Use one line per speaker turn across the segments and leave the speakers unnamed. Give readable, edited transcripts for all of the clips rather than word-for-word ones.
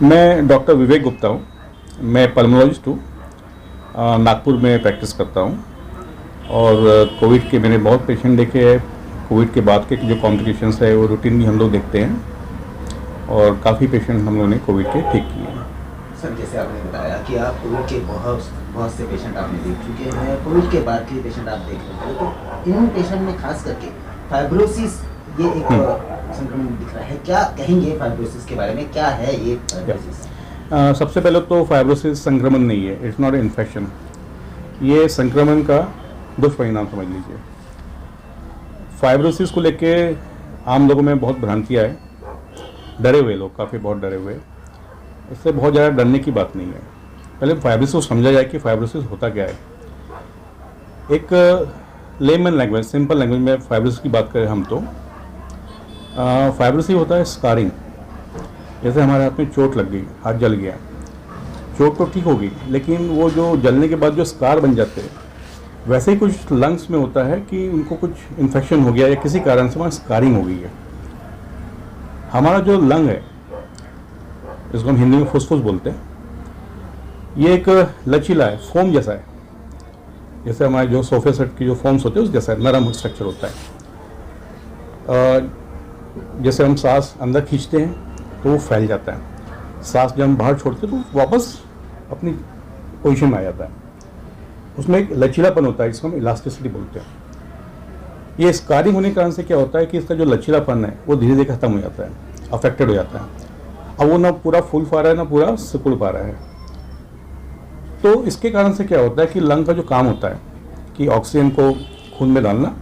मैं डॉक्टर विवेक गुप्ता हूँ। मैं पल्मोलॉजिस्ट हूँ। नागपुर में प्रैक्टिस करता हूँ और कोविड के मैंने बहुत पेशेंट देखे हैं। कोविड के बाद के जो कॉम्प्लिकेशंस है वो रूटीनली हम लोग देखते हैं और काफ़ी पेशेंट हम लोगों ने कोविड के ठीक किए हैं।
सर, जैसे आपने बताया कि आप कोविड के बहुत से पेशेंट आपने देख चुके हैं, कोविड के बाद के पेशेंट आप देख रहे हैं, तो इन पेशेंट में खास करके फाइब्रोसिस ये एक संक्रमण दिख रहा है। क्या कहेंगे फाइब्रोसिस के बारे में, क्या है ये फाइब्रोसिस?
सबसे पहले तो फाइब्रोसिस संक्रमण नहीं है, इट्स नॉट इन्फेक्शन। ये संक्रमण का दुष्परिणाम समझ लीजिए। फाइब्रोसिस को लेके आम लोगों में बहुत भ्रांतियाँ है, डरे हुए लोग काफ़ी बहुत डरे हुए। इससे बहुत ज़्यादा डरने की बात नहीं है। पहले फाइब्रोसिस को समझा जाए कि फाइब्रोसिस होता क्या है। एक लेमन लैंग्वेज, सिंपल लैंग्वेज में फाइब्रोसिस की बात करें हम तो फाइब्रोसिस होता है स्कारिंग। जैसे हमारे हाथ में चोट लग गई, हाथ जल गया, चोट तो ठीक होगी लेकिन वो जो जलने के बाद जो स्कार बन जाते हैं, वैसे ही कुछ लंग्स में होता है कि उनको कुछ इन्फेक्शन हो गया या किसी कारण से वहाँ स्कारिंग हो गई है। हमारा जो लंग है, इसको हम हिंदी में फुसफुस बोलते हैं, ये एक लचीला है, फोम जैसा है। जैसे हमारे जो सोफे सेट की जो फोम्स होते हैं उस जैसा नरम स्ट्रक्चर होता है। जैसे हम सांस अंदर खींचते हैं तो वो फैल जाता है, सांस जब हम बाहर छोड़ते हैं तो वापस अपनी पोजीशन में आ जाता है। उसमें एक लचीलापन होता है जिसको हम इलास्टिसिटी बोलते हैं। ये स्कारिंग होने के कारण से क्या होता है कि इसका जो लचीलापन है वो धीरे धीरे खत्म हो जाता है, अफेक्टेड हो जाता है। अब वो ना पूरा फूल पा रहा है ना पूरा सिकुड़ पा रहा है। तो इसके कारण से क्या होता है कि लंग का जो काम होता है कि ऑक्सीजन को खून में डालना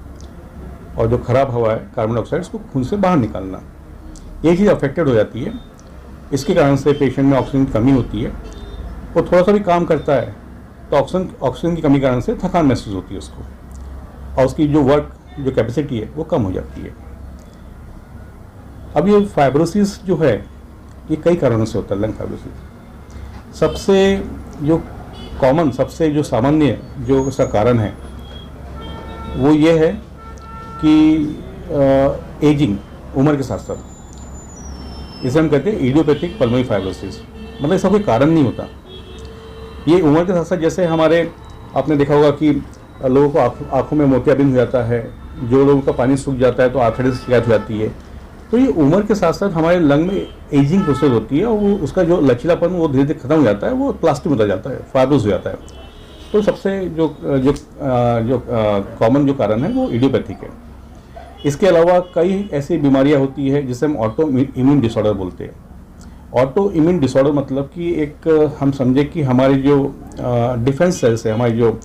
और जो खराब हवा है कार्बन डाइऑक्साइड उसको खून से बाहर निकालना, ये चीज़ अफेक्टेड हो जाती है। इसके कारण से पेशेंट में ऑक्सीजन की कमी होती है। वो थोड़ा सा भी काम करता है तो ऑक्सीजन की कमी कारण से थकान महसूस होती है उसको, और उसकी जो वर्क जो कैपेसिटी है वो कम हो जाती है। अब ये फाइब्रोसिस जो है ये कई कारणों से होता है। लंग फाइब्रोसिस सबसे जो कॉमन, सबसे जो सामान्य जो इसका कारण है वो ये है कि एजिंग, उम्र के साथ साथ, इसे हम कहते हैं इडियोपैथिक पल्मोनरी फाइब्रोसिस। मतलब इसका कोई कारण नहीं होता, ये उम्र के साथ साथ, जैसे हमारे आपने देखा होगा कि लोगों को आँखों में मोतियाबिंद हो जाता है, जो लोगों का पानी सूख जाता है तो आर्थराइटिस की शिकायत हो जाती है। तो ये उम्र के साथ साथ हमारे लंग में एजिंग प्रोसेस होती है और वो उसका जो लचीलापन वो धीरे धीरे खत्म हो जाता है, वो प्लास्टिक होता जाता है, फाइब्रोस हो जाता है। तो सबसे जो कॉमन जो कारण है वो इडियोपैथिक है। इसके अलावा कई ऐसी बीमारियां होती है जिसे हम ऑटो इम्यून डिसऑर्डर बोलते हैं। ऑटो इम्यून डिसऑर्डर मतलब कि एक हम समझे कि हमारी जो डिफेंस सेल्स है, हमारी जो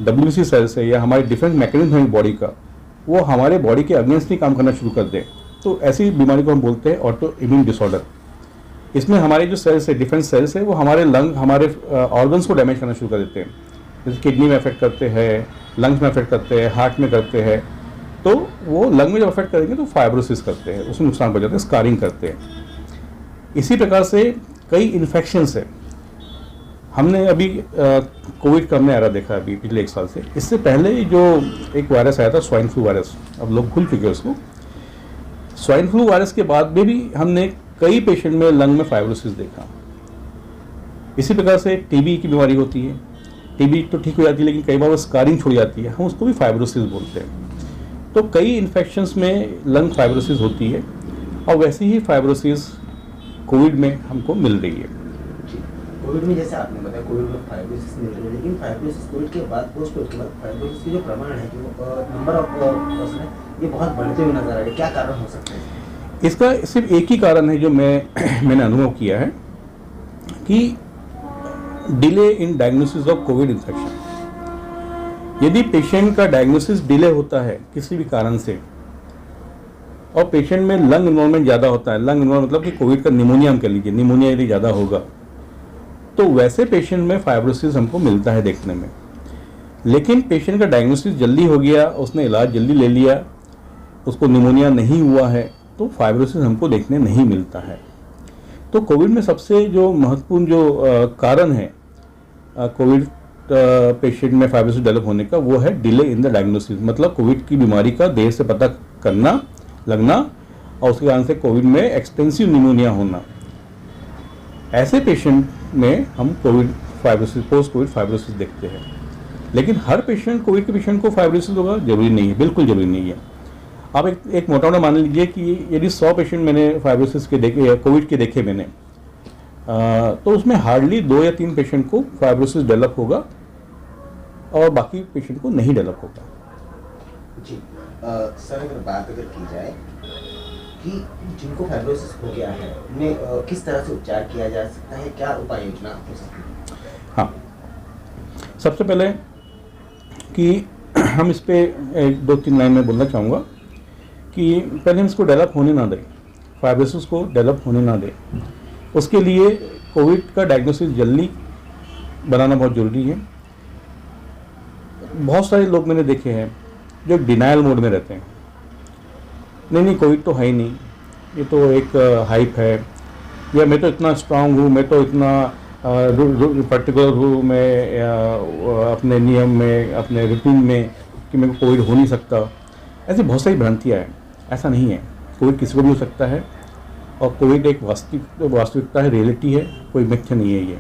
WBC सेल्स है या हमारी डिफेंस मैकेनिज्म है बॉडी का, वो हमारे बॉडी के अगेंस्ट ही काम करना शुरू कर दें, तो ऐसी बीमारी को हम बोलते हैं ऑटो इम्यून डिसऑर्डर। इसमें हमारे जो सेल्स है, डिफेंस सेल्स है, वो हमारे लंग, हमारे ऑर्गन्स को डैमेज करना शुरू कर देते हैं। जैसे किडनी में अफेक्ट करते हैं, लंग्स में अफेक्ट करते हैं, हार्ट में करते हैं। तो वो लंग में जब अफेक्ट करेंगे तो फाइब्रोसिस करते हैं, उसमें नुकसान पहुंच जाता है, स्कारिंग करते हैं। इसी प्रकार से कई इन्फेक्शंस है। हमने अभी कोविड का हमने एरा देखा अभी पिछले 1 साल से। इससे पहले जो एक वायरस आया था स्वाइन फ्लू वायरस, अब लोग भूल चुके हैं उसको। स्वाइन फ्लू वायरस के बाद में भी हमने कई पेशेंट में लंग में फाइब्रोसिस देखा। इसी प्रकार से टीबी की बीमारी होती है, टीबी तो ठीक हो जाती है लेकिन कई बार वो स्कारिंग छोड़ जाती है, हम उसको भी फाइब्रोसिस बोलते हैं। तो कई इन्फेक्शंस में लंग फाइब्रोसिस होती है और वैसे ही फाइब्रोसिस कोविड में हमको मिल रही है।
कोविड में जैसे आपने बताया कोविड में फाइब्रोसिस मिल रही है, लेकिन फाइब्रोसिस कोविड के बाद, पोस्ट कोविड के बाद फाइब्रोसिस के जो प्रमाण है, जो नंबर ऑफ पर्सन है, ये बहुत बढ़ते हुए नजर आ रहे हैं। क्या कारण हो सकते हैं?
इसका सिर्फ एक ही कारण है जो मैंने अनुभव किया है कि delay in diagnosis of Covid infection. यदि पेशेंट का डायग्नोसिस डिले होता है किसी भी कारण से और पेशेंट में लंग इन्वॉल्वमेंट ज़्यादा होता है, लंग इन्वॉल्वमेंट मतलब कि कोविड का निमोनिया हम कह लीजिए, निमोनिया यदि ज़्यादा होगा तो वैसे पेशेंट में फाइब्रोसिस हमको मिलता है देखने में। लेकिन पेशेंट का डायग्नोसिस जल्दी हो गया, उसने इलाज जल्दी ले लिया, उसको निमोनिया नहीं हुआ है, तो फाइब्रोसिस हमको देखने नहीं मिलता है। तो कोविड में सबसे जो महत्वपूर्ण जो कारण है कोविड पेशेंट में फाइब्रोसिस डेवलप होने का, वो है डिले इन द डायग्नोसिस। मतलब कोविड की बीमारी का देर से पता करना, लगना और उसके कारण से कोविड में एक्सटेंसिव निमोनिया होना। ऐसे पेशेंट में हम Covid fibrosis, post Covid fibrosis देखते हैं। लेकिन हर पेशेंट, कोविड के पेशेंट को फाइब्रोसिस होगा जरूरी नहीं है, बिल्कुल जरूरी नहीं है। आप एक मोटा मोटा मान लीजिए कि यदि 100 पेशेंट मैंने फाइब्रोसिस के देखे या कोविड के देखे मैंने, तो उसमें हार्डली 2 या 3 पेशेंट को फाइब्रोसिस डेवलप होगा और बाकी पेशेंट को नहीं डेवलप होगा।
जी सर, अगर बात की जाए कि जिनको फाइब्रोसिस हो गया है उन्हें किस तरह से उपचार किया जा सकता है, क्या उपाय योजना हो सकती है?
हाँ, सबसे पहले कि हम इस पे 2-3 लाइन में बोलना चाहूँगा कि पहले हम इसको डेवलप होने ना दें, फाइब्रोसिस को डेवलप होने ना दें। उसके लिए कोविड का डायग्नोसिस जल्दी बनाना बहुत ज़रूरी है। बहुत सारे लोग मैंने देखे हैं जो डिनायल मोड में रहते हैं, नहीं कोविड तो है ही नहीं, ये तो एक हाइप है, या मैं तो इतना स्ट्रांग हूँ, मैं तो इतना पर्टिकुलर हूँ, मैं अपने नियम में, अपने रूटीन में, कि मेरे को कोविड हो नहीं सकता। ऐसी बहुत सारी भ्रांतियाँ हैं। ऐसा नहीं है, कोविड किसी को भी हो सकता है और कोविड एक वास्तविकता है, रियलिटी है, कोई मिथ्या नहीं है ये।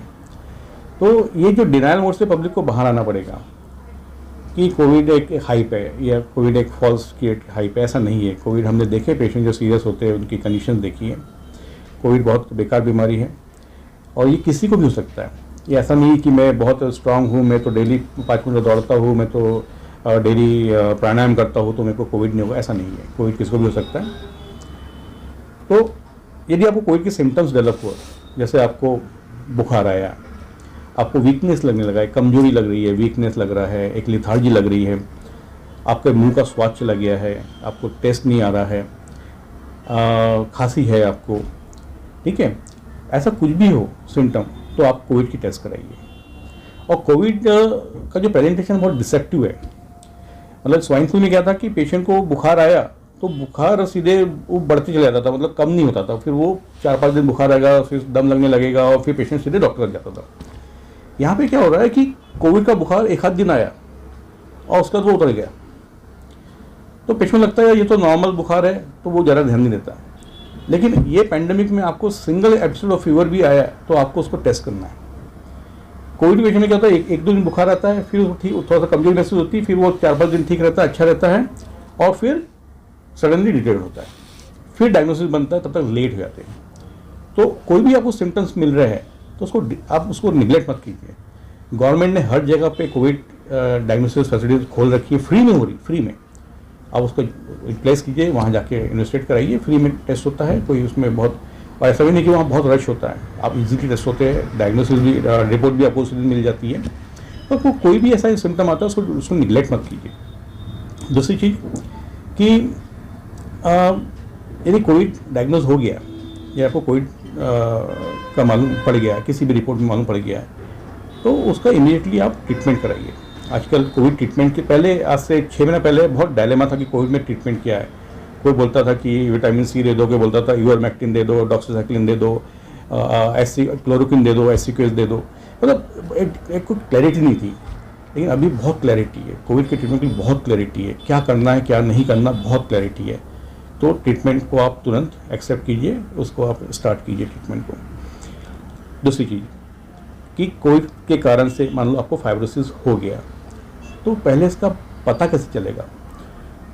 तो ये जो डिनायल मोड से पब्लिक को बाहर आना पड़ेगा कि कोविड एक हाइप है या कोविड एक फॉल्स क्रिएट हाइप है, ऐसा नहीं है। कोविड हमने देखे, पेशेंट जो सीरियस होते हैं उनकी कंडीशन देखी है। कोविड बहुत बेकार बीमारी है और ये किसी को भी हो सकता है। ये ऐसा नहीं कि मैं बहुत स्ट्रांग हूँ, मैं तो डेली 5 मिनट दौड़ता हूँ, मैं तो डेली प्राणायाम करता हूँ तो मेरे को कोविड नहीं होगा, ऐसा नहीं है। कोविड किसी को भी हो सकता है। तो यदि आपको कोविड के सिम्टम्स डेवलप हुआ, जैसे आपको बुखार आया, आपको वीकनेस लगने लगा है, कमजोरी लग रही है, वीकनेस लग रहा है, एक लिथार्जी लग रही है, आपके मुंह का स्वाद चला गया है, आपको टेस्ट नहीं आ रहा है, खांसी है आपको, ठीक है, ऐसा कुछ भी हो सिम्टम, तो आप कोविड की टेस्ट कराइए। और कोविड का जो प्रेजेंटेशन बहुत डिसेप्टिव है। मतलब स्वाइन फ्लू में क्या था कि पेशेंट को बुखार आया तो बुखार सीधे वो बढ़ते चला जाता था, मतलब कम नहीं होता था। फिर वो 4-5 दिन बुखार आएगा, फिर दम लगने लगेगा और फिर पेशेंट सीधे डॉक्टर तक जाता था। यहाँ पे क्या हो रहा है कि कोविड का बुखार 1 आध दिन आया और उसका वो उतर गया, तो पेशेंट लगता है ये तो नॉर्मल बुखार है, तो वो ज़्यादा ध्यान नहीं देता। लेकिन ये पैंडेमिक में आपको सिंगल एपिसोड ऑफ फीवर भी आया तो आपको उसको टेस्ट करना है। कोविड पेशेंट में क्या होता है, 1-2 दिन बुखार आता है, फिर ठीक थोड़ा सा कमजोरी महसूस होती है, फिर वो 4-5 दिन ठीक रहता है, अच्छा रहता है, और फिर सडनली डिटेक्ट होता है, फिर डायग्नोसिस बनता है, तब तक लेट हो जाते हैं। तो कोई भी आपको सिम्टम्स मिल रहे हैं तो आप उसको निगलेक्ट मत कीजिए। गवर्नमेंट ने हर जगह पे कोविड डायग्नोसिस फैसिलिटीज खोल रखी है, फ्री में हो रही, फ्री में आप उसको रिप्लेस कीजिए, वहाँ जाके इन्वेस्टिगेट कराइए, फ्री में टेस्ट होता है, कोई उसमें बहुत, और ऐसा भी नहीं कि वहाँ बहुत रश होता है, आप इजीली टेस्ट होते हैं, डायग्नोसिस भी, रिपोर्ट भी आपको उसी दिन मिल जाती है। तो कोई भी ऐसा सिम्टम आता है उसको निगलेक्ट मत कीजिए। दूसरी चीज़ कि यदि कोविड डायग्नोज हो गया या आपको कोविड का मालूम पड़ गया, किसी भी रिपोर्ट में मालूम पड़ गया, तो उसका इमीडिएटली आप ट्रीटमेंट कराइए। आजकल कोविड ट्रीटमेंट के पहले, आज से 6 महीना पहले बहुत डायलेमा था कि कोविड में ट्रीटमेंट क्या है। कोई बोलता था कि विटामिन सी दे दो, कोई बोलता था इवर्मेक्टिन दे दो, डॉक्सीसाइक्लिन दे दो, क्लोरोक्विन दे दो, एसिक्वेस दे दो, मतलब एक कोई क्लैरिटी नहीं थी। लेकिन अभी बहुत क्लैरिटी है, कोविड के ट्रीटमेंट की बहुत क्लैरिटी है, क्या करना है क्या नहीं करना, बहुत क्लैरिटी है। तो ट्रीटमेंट को आप तुरंत एक्सेप्ट कीजिए, उसको आप स्टार्ट कीजिए ट्रीटमेंट को। दूसरी चीज़ कि कोविड के कारण से मान लो आपको फाइब्रोसिस हो गया, तो पहले इसका पता कैसे चलेगा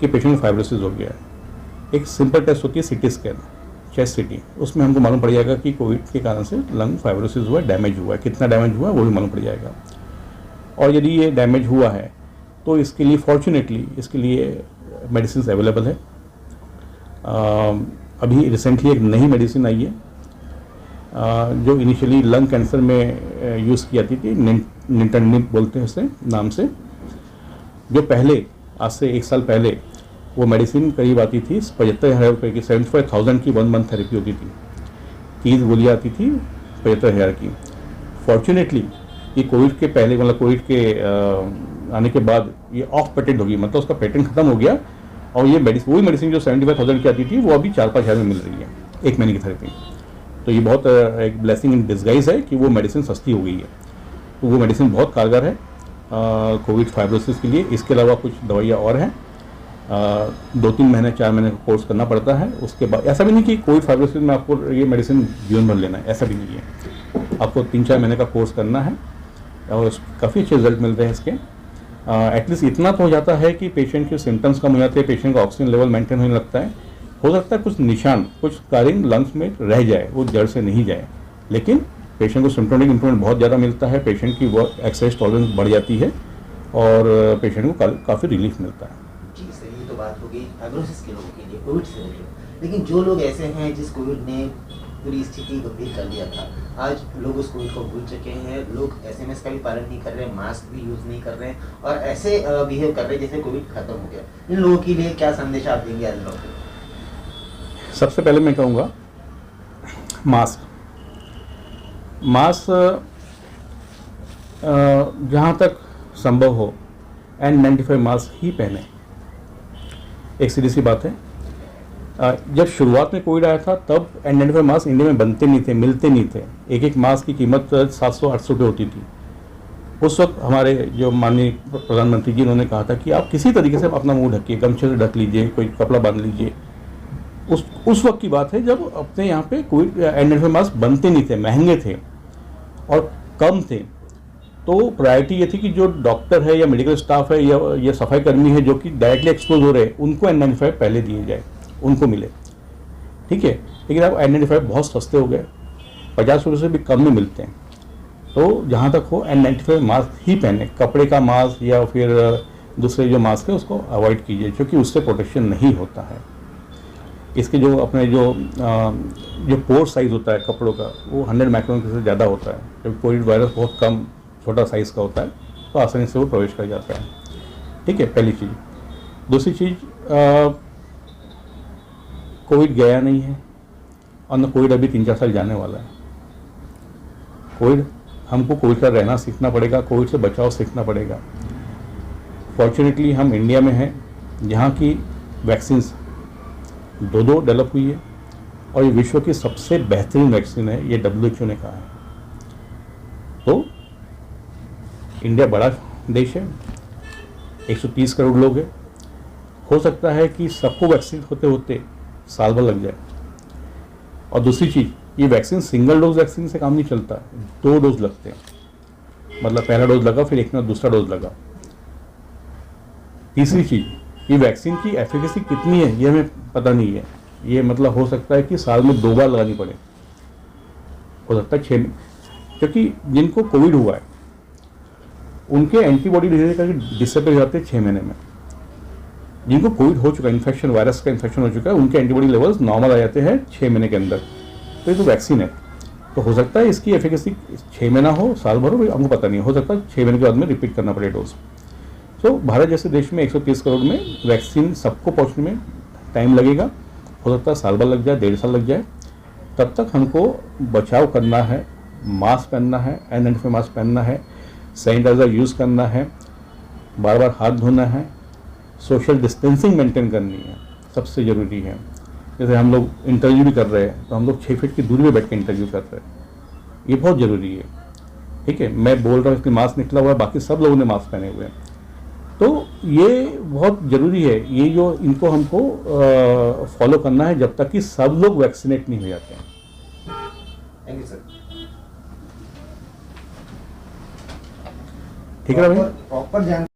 कि पेशेंट में फाइब्रोसिस हो गया है। एक सिंपल टेस्ट होती है सीटी स्कैन, चेस्ट सीटी, उसमें हमको मालूम पड़ जाएगा कि कोविड के कारण से लंग फाइब्रोसिस हुआ है, डैमेज हुआ है, कितना डैमेज हुआ है वो भी मालूम पड़ जाएगा। और यदि ये डैमेज हुआ है तो इसके लिए फॉर्चुनेटली इसके लिए मेडिसिन अवेलेबल है। अभी रिसेंटली एक नई मेडिसिन आई है जो इनिशियली लंग कैंसर में यूज़ की जाती थी, निंटर्निब बोलते हैं उसे नाम से, जो पहले आज से 1 साल पहले वो मेडिसिन करीब आती थी 75,000 रुपये की, 75,000 की 1 मंथ थेरेपी होती थी, 30 गोलियाँ आती थी 75,000 की। फॉर्चुनेटली ये कोविड के पहले, मतलब कोविड के आने के बाद ये ऑफ पेटेंट होगी, मतलब उसका पेटेंट खत्म हो गया, और ये मेडिसिन, वही मेडिसिन जो 75,000 की आती थी वो अभी 4-5 हज़ार में मिल रही है 1 महीने की थेरेपी। तो ये बहुत एक ब्लेसिंग इन डिस्गाइज है कि वो मेडिसिन सस्ती हो गई है। तो वो मेडिसिन बहुत कारगर है कोविड फाइब्रोसिस के लिए। इसके अलावा कुछ दवाइयाँ और हैं 2-3 महीने 4 महीने का कोर्स करना पड़ता है। उसके बाद ऐसा भी नहीं कि कोविड फाइब्रोसिस में आपको ये मेडिसिन जीवन भर लेना है, ऐसा भी नहीं है। आपको 3-4 महीने का कोर्स करना है और काफ़ी अच्छे रिजल्ट मिलते हैं इसके। एटलीस्ट इतना तो हो जाता है कि पेशेंट के सिम्टम्स कम हो जाते हैं, पेशेंट का ऑक्सीजन लेवल मेंटेन होने लगता है। हो सकता है कुछ निशान, कुछ स्कारिंग लंग्स में रह जाए, वो जड़ से नहीं जाए, लेकिन पेशेंट को सिम्टोमेटिक इंप्रूवमेंट बहुत ज़्यादा मिलता है, पेशेंट की वर्क एक्सरसाइज टॉलरेंस बढ़ जाती है और पेशेंट को काफ़ी रिलीफ मिलता है।
जी सर, ये तो बात हो गई फाइब्रोसिस के लोगों के लिए, कोविड से रिलेटेड। लेकिन जो लोग ऐसे हैं जिस कोविड ने पूरी स्थिति गंभीर कर दिया था, आज लोग उस कोविड को भूल चुके हैं, लोग एसएमएस का भी पालन नहीं कर रहे हैं, मास्क भी यूज़ नहीं कर रहे हैं और ऐसे बिहेव कर रहे हैं जैसे कोविड खत्म हो गया। इन लोगों के लिए क्या संदेश आप देंगे आज डॉक्टर?
सबसे पहले मैं कहूँगा मास्क जहाँ तक संभव हो N95 मास्क ही पहने। एक सीधी सी बात है, जब शुरुआत में कोविड आया था तब N95 मास्क इंडिया में बनते नहीं थे, मिलते नहीं थे। एक मास्क की कीमत 700-800 रुपये होती थी। उस वक्त हमारे जो माननीय प्रधानमंत्री जी उन्होंने कहा था कि आप किसी तरीके से अपना मुंह ढकिए, गमछे से ढक लीजिए, कोई कपड़ा बांध लीजिए। उस वक्त की बात है जब अपने यहाँ पे कोविड N95 मास्क बनते नहीं थे, महंगे थे और कम थे। तो प्रायोरिटी ये थी कि जो डॉक्टर है या मेडिकल स्टाफ है या सफाई कर्मी है जो कि डायरेक्टली एक्सपोज हो रहे हैं, उनको N95 पहले दिए जाए, उनको मिले, ठीक है। लेकिन अब N95 बहुत सस्ते हो गए, 50 रुपये से भी कम में मिलते हैं। तो जहाँ तक हो N95 मास्क ही पहने, कपड़े का मास्क या फिर दूसरे जो मास्क है उसको अवॉइड कीजिए, क्योंकि उससे प्रोटेक्शन नहीं होता है। इसके जो अपने जो पोर साइज़ होता है कपड़ों का, वो 100 माइक्रोन से ज़्यादा होता है। जब कोविड वायरस बहुत कम छोटा साइज़ का होता है तो आसानी से वो प्रवेश कर जाता है, ठीक है, पहली चीज़। दूसरी चीज़, कोविड गया नहीं है और न कोविड अभी 3-4 साल जाने वाला है। हमको कोविड का रहना सीखना पड़ेगा, कोविड से बचाव सीखना पड़ेगा। फॉर्चुनेटली हम इंडिया में हैं जहाँ की वैक्सीन्स 2 डेवलप हुई है और ये विश्व की सबसे बेहतरीन वैक्सीन है, ये WHO ने कहा है। तो इंडिया बड़ा देश है, 130 करोड़ लोग हैं। हो सकता है कि सबको वैक्सीन होते होते साल भर लग जाए। और दूसरी चीज़, ये वैक्सीन सिंगल डोज वैक्सीन से काम नहीं चलता, 2 डोज लगते हैं। मतलब पहला डोज लगा, फिर एक में दूसरा डोज लगा। तीसरी चीज़, ये वैक्सीन की एफिकेसी कितनी है ये हमें पता नहीं है। ये मतलब हो सकता है कि साल में 2 बार लगानी पड़े, हो सकता है 6 में, क्योंकि जिनको कोविड हुआ है उनके एंटीबॉडी धीरे धीरे डिसअपियर जाते हैं 6 महीने में। जिनको कोविड हो चुका है, इन्फेक्शन, वायरस का इन्फेक्शन हो चुका है, उनके एंटीबॉडी लेवल्स नॉर्मल आ जाते हैं 6 महीने के अंदर। तो ये तो वैक्सीन है, तो हो सकता है इसकी एफिकेसी 6 महीना हो, साल भर हो, हमको पता नहीं। हो सकता है 6 महीने के बाद में रिपीट करना पड़े डोज। तो भारत जैसे देश में 130 करोड़ में वैक्सीन सबको पहुँचने में टाइम लगेगा। हो सकता है साल भर लग जाए, 1.5 साल लग जाए। तब तक हमको बचाव करना है, मास्क पहनना है, N95 मास्क पहनना है, सैनिटाइज़र यूज़ करना है, बार बार हाथ धोना है, सोशल डिस्टेंसिंग मेंटेन करनी है, सबसे ज़रूरी है। जैसे हम लोग इंटरव्यू भी कर रहे हैं तो हम लोग 6 फीट की दूरी में बैठ के इंटरव्यू कर रहे हैं, ये बहुत ज़रूरी है, ठीक है। मैं बोल रहा हूँ इसलिए मास्क निकला हुआ है, बाकी सब लोगों ने मास्क पहने हुए हैं, तो ये बहुत ज़रूरी है। ये जो इनको हमको फॉलो करना है जब तक कि सब लोग वैक्सीनेट नहीं हो जाते हैं।
Thank you sir.
ठीक है भाई,
प्रॉपर जान